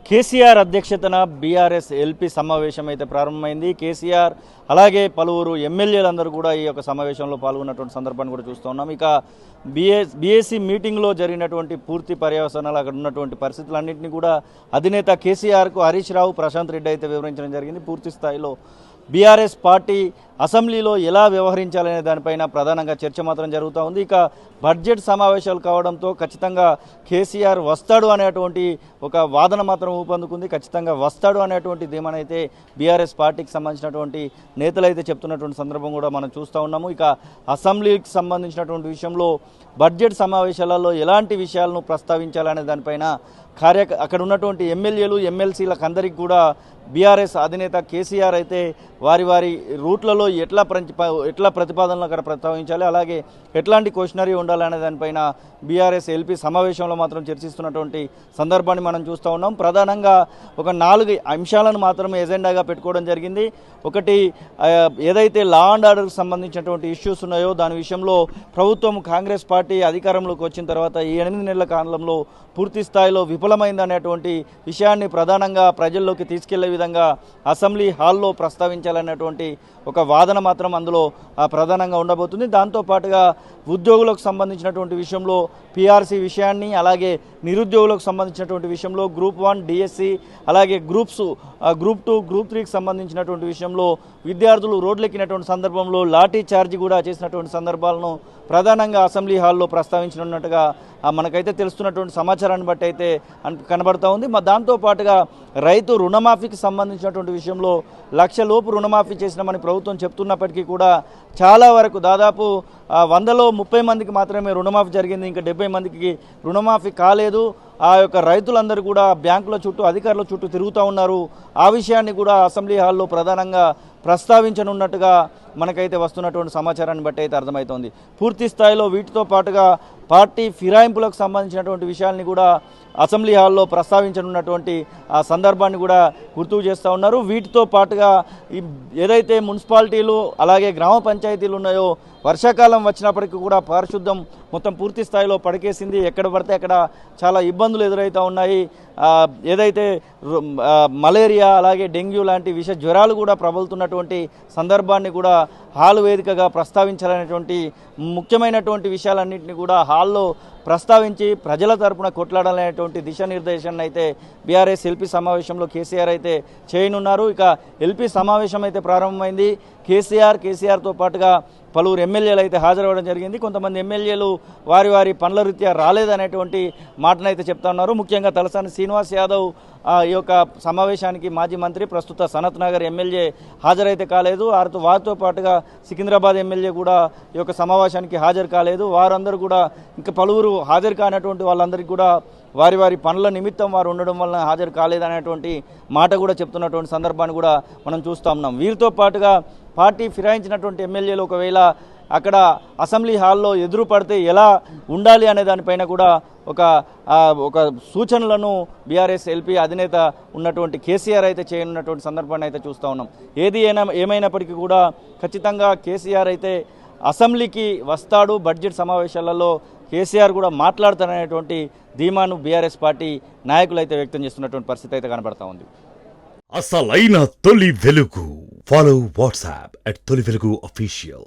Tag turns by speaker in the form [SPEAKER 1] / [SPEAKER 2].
[SPEAKER 1] కేసీఆర్ అధ్యక్షతన BRS LP సమావేశం అయితే ప్రారంభమైంది. కేసీఆర్ అలాగే పలువురు ఎమ్మెల్యేలందరూ కూడా ఈ యొక్క సమావేశంలో పాల్గొన్నటువంటి సందర్భాన్ని కూడా చూస్తూ ఉన్నాం. ఇక బీఏసీ మీటింగ్లో జరిగినటువంటి పూర్తి పర్యవసనాలు, అక్కడ ఉన్నటువంటి పరిస్థితులన్నింటినీ కూడా అధినేత కేసీఆర్కు హరీష్ రావు, ప్రశాంత్ రెడ్డి అయితే వివరించడం జరిగింది. పూర్తి స్థాయిలో బీఆర్ఎస్ పార్టీ అసెంబ్లీలో ఎలా వ్యవహరించాలనే దానిపైన ప్రధానంగా చర్చ మాత్రం జరుగుతూ ఉంది. ఇక బడ్జెట్ సమావేశాలు కావడంతో ఖచ్చితంగా కేసీఆర్ వస్తాడు అనేటువంటి ఒక వాదన మాత్రం ఊపందుకుంది. ఖచ్చితంగా వస్తాడు అనేటువంటి ధీమానైతే బీఆర్ఎస్ పార్టీకి సంబంధించినటువంటి నేతలు అయితే చెప్తున్నటువంటి సందర్భం కూడా మనం చూస్తూ ఉన్నాము. ఇక అసెంబ్లీకి సంబంధించినటువంటి విషయంలో బడ్జెట్ సమావేశాలలో ఎలాంటి విషయాలను ప్రస్తావించాలనే దానిపైన అక్కడ ఉన్నటువంటి ఎమ్మెల్యేలు, ఎమ్మెల్సీలకు అందరికీ కూడా బీఆర్ఎస్ అధినేత కేసీఆర్ అయితే వారి రూట్లలో ఎట్లా ప్రతిపాదనలు అక్కడ ప్రస్తావించాలి, అలాగే ఎట్లాంటి క్వశ్చనరీ ఉండాలనే దానిపైన బీఆర్ఎస్ ఎల్పీ సమావేశంలో మాత్రం చర్చిస్తున్నటువంటి సందర్భాన్ని మనం చూస్తూ ఉన్నాం. ప్రధానంగా ఒక 4 అంశాలను మాత్రమే ఎజెండాగా పెట్టుకోవడం జరిగింది. ఒకటి, ఏదైతే లా అండ్ ఆర్డర్కి సంబంధించినటువంటి ఇష్యూస్ ఉన్నాయో దాని విషయంలో ప్రభుత్వం, కాంగ్రెస్ పార్టీ అధికారంలోకి వచ్చిన తర్వాత ఈ 8 నెలల కాలంలో పూర్తి స్థాయిలో విఫలమైందనేటువంటి విషయాన్ని ప్రధానంగా ప్రజల్లోకి తీసుకెళ్లే విధంగా అసెంబ్లీ హాల్లో ప్రస్తావించాలనేటువంటి ఒక వాదన మాత్రం అందులో ప్రధానంగా ఉండబోతుంది. దాంతోపాటుగా ఉద్యోగులకు సంబంధించినటువంటి విషయంలో పీఆర్సీ విషయాన్ని, అలాగే నిరుద్యోగులకు సంబంధించినటువంటి విషయంలో గ్రూప్ 1 డిఎస్సి, అలాగే గ్రూప్ 2, గ్రూప్ 3కి సంబంధించినటువంటి విషయంలో విద్యార్థులు రోడ్లెక్కినటువంటి సందర్భంలో లాఠీ చార్జీ కూడా చేసినటువంటి సందర్భాలను ప్రధానంగా అసెంబ్లీ హాల్లో ప్రస్తావించనున్నట్టుగా మనకైతే తెలుస్తున్నటువంటి సమాచారాన్ని బట్టి అయితే కనబడతా ఉంది. దాంతోపాటుగా రైతు రుణమాఫీకి సంబంధించినటువంటి విషయంలో 1 లక్ష లోపు రుణమాఫీ చేసినామని ప్రభుత్వం చెప్తున్నప్పటికీ కూడా చాలా వరకు దాదాపు 100లో 30 మందికి మాత్రమే రుణమాఫీ జరిగింది. ఇంకా 70 మందికి రుణమాఫీ కాలేదు. ఆ యొక్క రైతులందరూ కూడా బ్యాంకుల చుట్టూ, అధికారుల చుట్టూ తిరుగుతూ ఉన్నారు. ఆ విషయాన్ని కూడా అసెంబ్లీ హాల్లో ప్రధానంగా ప్రస్తావించనున్నట్టుగా మనకైతే వస్తున్నటువంటి సమాచారాన్ని బట్టి అయితే అర్థమవుతోంది. పూర్తి స్థాయిలో వీటితో పాటుగా పార్టీ ఫిరాయింపులకు సంబంధించినటువంటి విషయాల్ని కూడా అసెంబ్లీ హాల్లో ప్రస్తావించనున్నటువంటి ఆ సందర్భాన్ని కూడా గుర్తు చేస్తూ ఉన్నారు. వీటితో పాటుగా ఏదైతే మున్సిపాలిటీలు అలాగే గ్రామ పంచాయతీలు ఉన్నాయో వర్షాకాలం వచ్చినప్పటికీ కూడా పారిశుద్ధ్యం మొత్తం పూర్తి స్థాయిలో పడికేసింది. ఎక్కడ పడితే అక్కడ చాలా ఇబ్బందులు ఎదురవుతూ ఉన్నాయి. ఏదైతే మలేరియా అలాగే డెంగ్యూ లాంటి విష జ్వరాలు కూడా ప్రబలుతున్నటువంటి సందర్భాన్ని కూడా హాల్ వేదికగా ప్రస్తావించాలనేటువంటి ముఖ్యమైనటువంటి విషయాలన్నింటినీ కూడా హాల్లో ప్రస్తావించి ప్రజల తరపున కొట్లాడాలనేటువంటి దిశానిర్దేశాన్ని అయితే బీఆర్ఎస్ ఎల్పీ సమావేశంలో కేసీఆర్ అయితే చేయనున్నారు. ఇక ఎల్పీ సమావేశం అయితే ప్రారంభమైంది. కేసీఆర్తో పాటుగా పలువురు ఎమ్మెల్యేలు అయితే హాజరవ్వడం జరిగింది. కొంతమంది ఎమ్మెల్యేలు వారి పనుల రీత్యా రాలేదనేటువంటి మాటనైతే చెప్తా ఉన్నారు. ముఖ్యంగా తలసాని శ్రీనివాస్ యాదవ్ ఈ యొక్క సమావేశానికి మాజీ మంత్రి, ప్రస్తుత సనత్ నగర్ ఎమ్మెల్యే హాజరైతే కాలేదు. వారితో పాటుగా సికింద్రాబాద్ ఎమ్మెల్యే కూడా ఈ యొక్క సమావేశానికి హాజరు కాలేదు. వారందరూ కూడా ఇంకా పలువురు హాజరు కానటువంటి వాళ్ళందరికీ కూడా వారి పనుల నిమిత్తం వారు ఉండడం వలన హాజరు కాలేదనేటువంటి మాట కూడా చెప్తున్నటువంటి సందర్భాన్ని కూడా మనం చూస్తూ ఉన్నాం. వీరితో పాటుగా పార్టీ ఫిరాయించినటువంటి ఎమ్మెల్యేలు ఒకవేళ అక్కడ అసెంబ్లీ హాల్లో ఎదురు పడితే ఎలా ఉండాలి అనే దానిపైన కూడా ఒక సూచనలను బీఆర్ఎస్ ఎల్పీ అధినేత ఉన్నటువంటి కేసీఆర్ అయితే చేయనున్నటువంటి సందర్భాన్ని అయితే చూస్తూ ఉన్నాం. ఏమైనప్పటికీ కూడా ఖచ్చితంగా కేసీఆర్ అయితే అసెంబ్లీకి వస్తాడు. బడ్జెట్ సమావేశాలలో కేసీఆర్ కూడా మాట్లాడతారనేటువంటి ధీమాను బీఆర్ఎస్ పార్టీ నాయకులు అయితే వ్యక్తం చేస్తున్నటువంటి పరిస్థితి అయితే కనబడతా ఉంది.
[SPEAKER 2] అసలైన తొలి వెలుగు. ఫాలో వాట్సాప్ @తొలి వెలుగు అఫీషియల్.